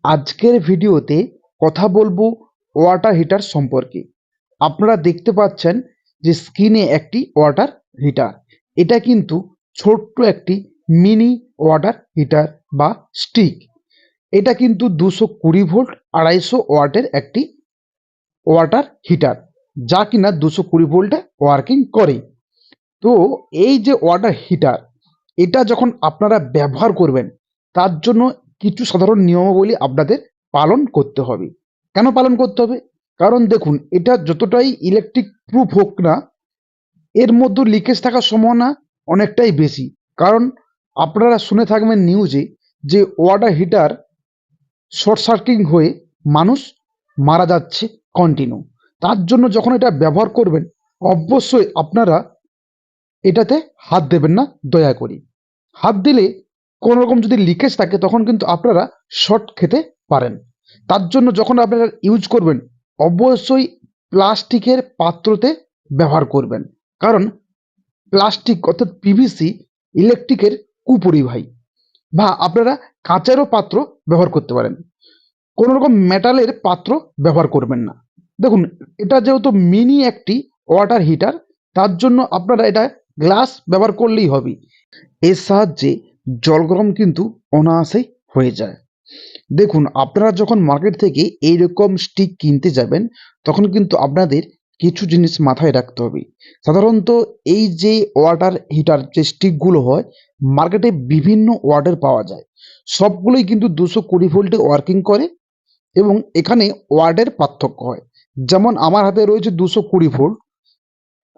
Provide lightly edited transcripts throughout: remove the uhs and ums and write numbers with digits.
আজকের ভিডিওতে কথা বলবো ওয়াটার হিটার সম্পর্কে। আপনারা দেখতে পাচ্ছেন যে স্ক্রিনে একটি ওয়াটার হিটার। এটা কিন্তু ছোট্ট একটি মিনি ওয়াটার হিটার বা স্টিক। এটা কিন্তু 220 ভোল্ট 250 ওয়াটের একটি ওয়াটার হিটার, যা কিনা 220 ভোল্টে ওয়ার্কিং করে। তো এই যে ওয়াটার হিটার, এটা যখন আপনারা ব্যবহার করবেন তার জন্য কিছু সাধারণ নিয়মাবলী আপনাদের পালন করতে হবে। কেন পালন করতে হবে? কারণ দেখুন, এটা যতটাই ইলেকট্রিক প্রুফ হোক না, এর মধ্যে লিকেজ থাকার সম্ভাবনা অনেকটাই বেশি। কারণ আপনারা শুনে থাকবেন নিউজে যে ওয়াটার হিটার শর্ট সার্কিট হয়ে মানুষ মারা যাচ্ছে কন্টিনিউ। তার জন্য যখন এটা ব্যবহার করবেন অবশ্যই আপনারা এটাতে হাত দেবেন না দয়া করে। হাত দিলে কোনো রকম যদি লিকেজ থাকে তখন কিন্তু আপনারা শর্ট খেতে পারেন। তার জন্য যখন আপনারা ইউজ করবেন অবশ্যই প্লাস্টিকের পাত্রতে ব্যবহার করবেন। কারণ প্লাস্টিক অর্থাৎ পিভিসি ইলেকট্রিকের কুপরিবাহী। বা আপনারা কাঁচেরও পাত্র ব্যবহার করতে পারেন, কোনো রকম মেটালের পাত্র ব্যবহার করবেন না। দেখুন, এটা যেহেতু মিনি একটি ওয়াটার হিটার, তার জন্য আপনারা এটা গ্লাস ব্যবহার করলেই হবে। এর সাহায্যে জল গরম কিন্তু অনায়াসেই হয়ে যায়। দেখুন, আপনারা যখন মার্কেট থেকে এইরকম স্টিক কিনতে যাবেন তখন কিন্তু আপনাদের কিছু জিনিস মাথায় রাখতে হবে। সাধারণত এই যে ওয়াটার হিটার যে স্টিকগুলো হয় মার্কেটে বিভিন্ন ওয়াটের পাওয়া যায়। সবগুলোই কিন্তু 220 ভোল্টে ওয়ার্কিং করে এবং এখানে ওয়াটের পার্থক্য হয়। যেমন আমার হাতে রয়েছে 220 ভোল্ট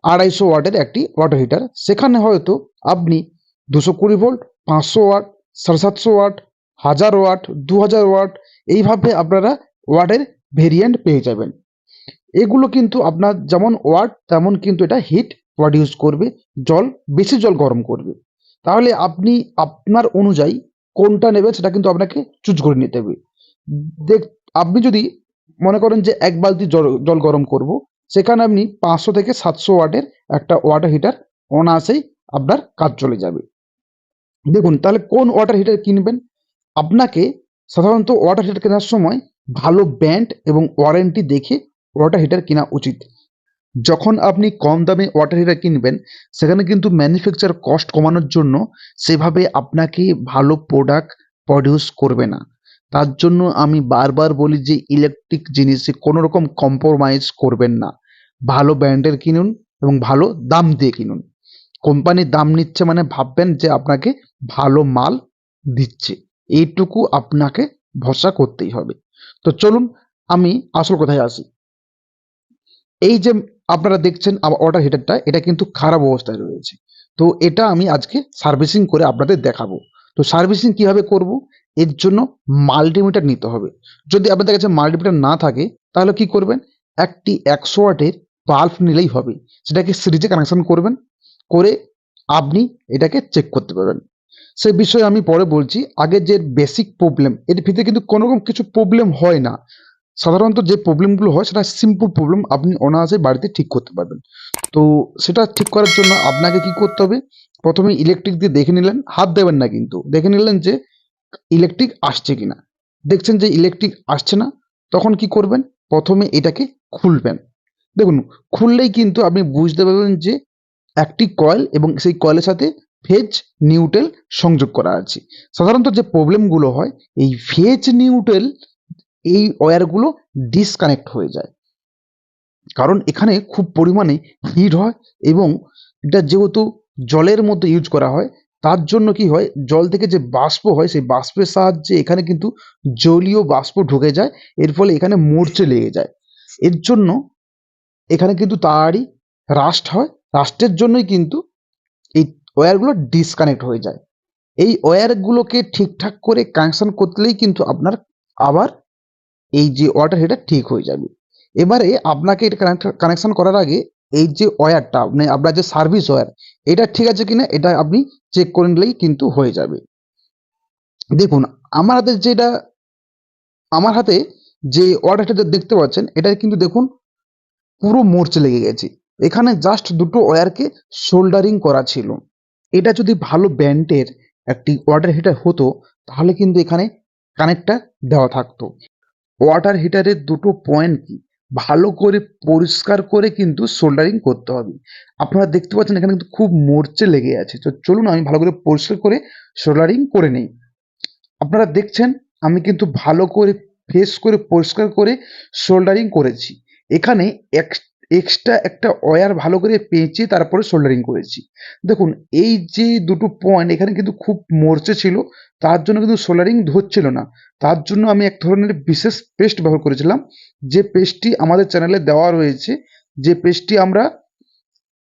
250 ওয়াটের একটি ওয়াটার হিটার। সেখানে হয়তো আপনি 220 volt, 500 watt, 750 watt, 1000 watt, 2000 watt এইভাবে আপনারা ওয়াটের ভেরিয়েন্ট পেয়ে যাবেন। এগুলো কিন্তু আপনার যেমন ওয়াট তেমন কিন্তু এটা হিট প্রডিউস করবে, বেশি জল গরম করবে। তাহলে আপনি আপনার অনুযায়ী কোনটা নেবেন সেটা কিন্তু আপনাকে চুজ করে নিতে হবে। দেখ, আপনি যদি মনে করেন যে এক বালতি জল গরম করব, সেখানে আপনি 500 থেকে 700 ওয়াটের একটা ওয়াটার হিটার অনায়াসেই আপনার কাজ চলে যাবে। দেখুন, তাহলে কোন ওয়াটার হিটার কিনবেন? আপনাকে সাধারণত ওয়াটার হিটার কেনার সময় ভালো ব্র্যান্ড এবং ওয়ারেন্টি দেখে ওয়াটার হিটার কেনা উচিত। যখন আপনি কম দামে ওয়াটার হিটার কিনবেন সেখানে কিন্তু ম্যানুফ্যাকচার কস্ট কমানোর জন্য সেভাবে আপনাকে ভালো প্রোডাক্ট প্রডিউস করবে না। তার জন্য আমি বারবার বলি যে ইলেকট্রিক জিনিসে কোনো রকম কম্প্রোমাইজ করবেন না। ভালো ব্র্যান্ডের কিনুন এবং ভালো দাম দিয়ে কিনুন। কোম্পানি দাম নিচ্ছে মানে ভাববেন যে আপনাকে ভালো মাল দিচ্ছে, এইটুকু আপনাকে ভরসা করতেই হবে। তো চলুন আমি আসল কথায় আসি। এই যে আপনারা দেখছেন আমার ওয়াটার হিটারটা, এটা কিন্তু খারাপ অবস্থায় রয়েছে। তো এটা আমি আজকে সার্ভিসিং করে আপনাদের দেখাবো। তো সার্ভিসিং কিভাবে করব? এর জন্য মাল্টিমিটার নিতে হবে। যদি আপনাদের কাছে মাল্টিমিটার না থাকে তাহলে কি করবেন, একটি 100 ওয়াটের বাল্ব নিলেই হবে। সেটাকে সিরিজে কানেকশন করবেন, করে আপনি এটাকে চেক করতে পারবেন। সে বিষয়ে আমি পরে বলছি। আগে যে বেসিক প্রবলেম, এর ভিতরে কিন্তু কোনো রকম কিছু প্রবলেম হয় না। সাধারণত যে প্রবলেমগুলো হয় সেটা সিম্পল প্রবলেম, আপনি অনায়াসে বাড়িতে ঠিক করতে পারবেন। তো সেটা ঠিক করার জন্য আপনাকে কি করতে হবে, প্রথমে ইলেকট্রিক দিয়ে দেখে নিলেন, হাত দেবেন না কিন্তু, দেখে নিলেন যে ইলেকট্রিক আসছে কিনা। দেখছেন যে ইলেকট্রিক আসছে না, তখন কি করবেন, প্রথমে এটাকে খুলবেন। দেখুন, খুললেই কিন্তু আপনি বুঝতে পারবেন যে একটি কয়েল এবং সেই কয়েলের সাথে ফেজ নিউট্রাল সংযোগ করা আছে। সাধারণত যে প্রবলেমগুলো হয় এই ফেজ নিউট্রাল এই ওয়্যারগুলো ডিসকানেক্ট হয়ে যায়, কারণ এখানে খুব পরিমাণে হিট হয় এবং এটা যেহেতু জলের মধ্যে ইউজ করা হয় তার জন্য কি হয়, জল থেকে যে বাষ্প হয় সেই বাষ্পের সাহায্যে এখানে কিন্তু জলীয় বাষ্প ঢুকে যায়। এর ফলে এখানে মরচে লেগে যায়। এর জন্য এখানে কিন্তু তাড়াতাড়ি রাস্ট হয়। রাস্টের জন্যই কিন্তু এই ওয়্যারগুলো ডিসকানেক্ট হয়ে যায়। এই ওয়্যারগুলোকে ঠিকঠাক করে কানেকশন করলেই কিন্তু আপনার আবার এই যে ওয়াটার হিটার ঠিক হয়ে যাবে। এবারে আপনাকে এটা কানেকশন করার আগে এই যে ওয়্যারটা মানে আপনার যে সার্ভিস ওয়্যার, এটা ঠিক আছে কিনা এটা আপনি চেক করে নিলেই কিন্তু হয়ে যাবে। দেখুন, আমার হাতে যেটা আমার হাতে যে ওয়াটার হিটার দেখতে পাচ্ছেন এটা কিন্তু দেখুন পুরো মরচে লেগে গেছে। এখানে জাস্ট দুটো ওয়্যারকে সোল্ডারিং করা ছিল। এটা যদি ভালো ব্র্যান্ডের একটি ওয়াটার হিটার হতো তাহলে কিন্তু এখানে কানেক্টটা দেওয়া থাকতো। ওয়াটার হিটারের দুটো পয়েন্ট কি ভালো করে পরিষ্কার করে কিন্তু সোল্ডারিং করতে হবে। আপনারা দেখতে পাচ্ছেন এখানে কিন্তু খুব মরচে লেগে আছে। তো চলুন আমি ভালো করে পরিষ্কার করে সোল্ডারিং করে নেই। আপনারা দেখছেন আমি কিন্তু ভালো করে ফেস করে পরিষ্কার করে সোল্ডারিং করেছি। এখানে এক্সট্রা একটা ওয়্যার ভালো করে পেঁচে তারপরে সোল্ডারিং করেছি। দেখুন এই যে দুটো পয়েন্ট এখানে কিন্তু খুব মরচে ছিল, তার জন্য কিন্তু সোল্ডারিং ধরছিল না। তার জন্য আমি এক ধরনের বিশেষ পেস্ট ব্যবহার করেছিলাম, যে পেস্টটি আমাদের চ্যানেলে দেওয়া রয়েছে। যে পেস্টটি আমরা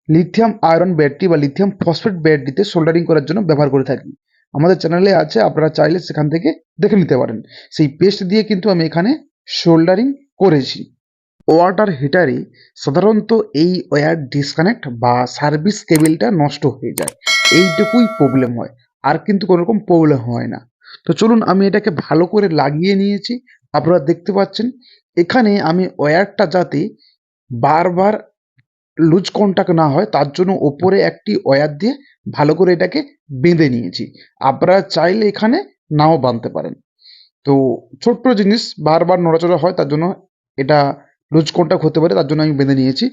লিথিয়াম আয়রন ব্যাটারি বা লিথিয়াম ফসফেট ব্যাটারিতে সোল্ডারিং করার জন্য ব্যবহার করে থাকি। আমাদের চ্যানেলে আছে, আপনারা চাইলে সেখান থেকে দেখে নিতে পারেন। সেই পেস্ট দিয়ে কিন্তু আমি এখানে সোল্ডারিং করেছি। ওয়াটার হিটারে সাধারণত এই ওয়্যার ডিসকানেক্ট বা সার্ভিস কেবেলটা নষ্ট হয়ে যায়, এইটুকুই প্রবলেম হয়, আর কিন্তু কোনো রকম প্রবলেম হয় না। তো চলুন আমি এটাকে ভালো করে লাগিয়ে নিয়েছি। আপনারা দেখতে পাচ্ছেন এখানে আমি ওয়্যারটা যাতে বারবার লুজ কন্টাক্ট না হয় তার জন্য ওপরে একটি ওয়্যার দিয়ে ভালো করে এটাকে বেঁধে নিয়েছি। আপনারা চাইলে এখানে নাও বাঁধতে পারেন। তো ছোট্ট জিনিস বারবার নড়াচড়া হয় তার জন্য এটা লুজ কন্টাক্ট হতে পারে, তার জন্য আমি বেঁধে নিয়েছি।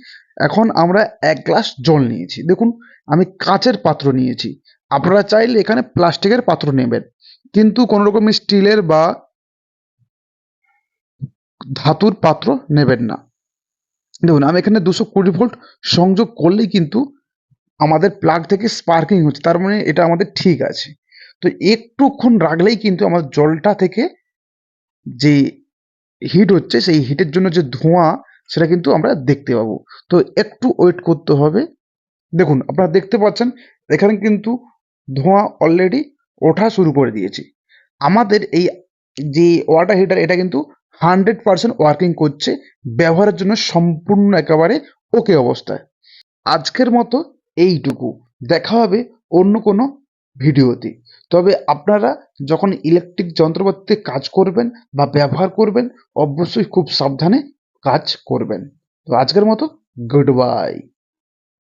এখন আমরা এক গ্লাস জল নিয়েছি। দেখুন আমি কাচের পাত্র নিয়েছি, আপনারা চাইলে এখানে প্লাস্টিকের পাত্র নেবেন, কিন্তু কোনো রকমের স্টিলের বা ধাতুর পাত্র নেবেন না। দেখুন আমি এখানে 220 ভোল্ট সংযোগ করলেই কিন্তু আমাদের প্লাগ থেকে স্পার্কিং হচ্ছে, তার মানে এটা আমাদের ঠিক আছে। তো একটুক্ষণ রাখলেই কিন্তু আমার জলটা থেকে যে হিট হচ্ছে সেই হিটের জন্য যে ধোঁয়া সেটা কিন্তু আমরা দেখতে পাবো। তো একটু ওয়েট করতে হবে। দেখুন আপনারা দেখতে পাচ্ছেন এখানে কিন্তু ধোঁয়া অলরেডি ওঠা শুরু করে দিয়েছে। আমাদের এই যে ওয়াটার হিটার এটা কিন্তু 100% ওয়ার্কিং করছে, ব্যবহারের জন্য সম্পূর্ণ একেবারে ওকে অবস্থায়। আজকের মতো এইটুকু, দেখা হবে অন্য কোনো ভিডিওতে। তবে আপনারা যখন ইলেকট্রিক যন্ত্রপাতিতে কাজ করবেন বা ব্যবহার করবেন অবশ্যই খুব সাবধানে কাজ করবেন। তো আজকের মতো গুড বাই।